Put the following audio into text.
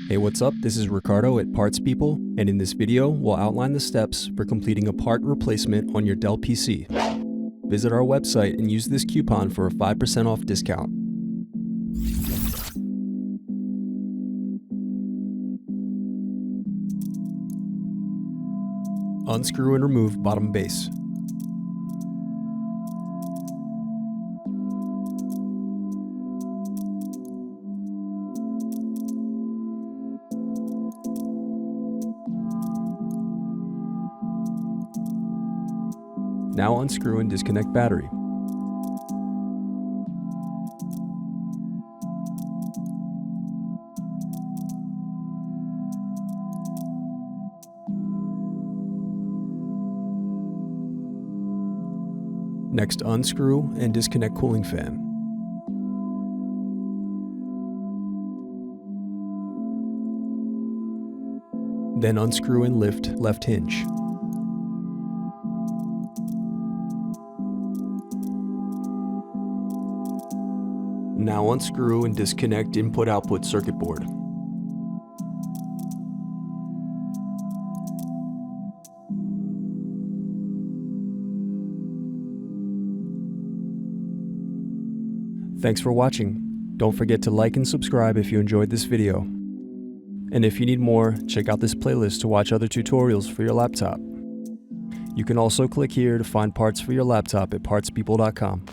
Hey, what's up? This is Ricardo at Parts People, and in this video, we'll outline the steps for completing a part replacement on your Dell PC. Visit our website and use this coupon for a 5% off discount. Unscrew and remove bottom base. Now unscrew and disconnect battery. Next, unscrew and disconnect cooling fan. Then unscrew and lift left hinge. Now unscrew and disconnect input-output circuit board. Thanks for watching. Don't forget to like and subscribe if you enjoyed this video. And if you need more, check out this playlist to watch other tutorials for your laptop. You can also click here to find parts for your laptop at partspeople.com.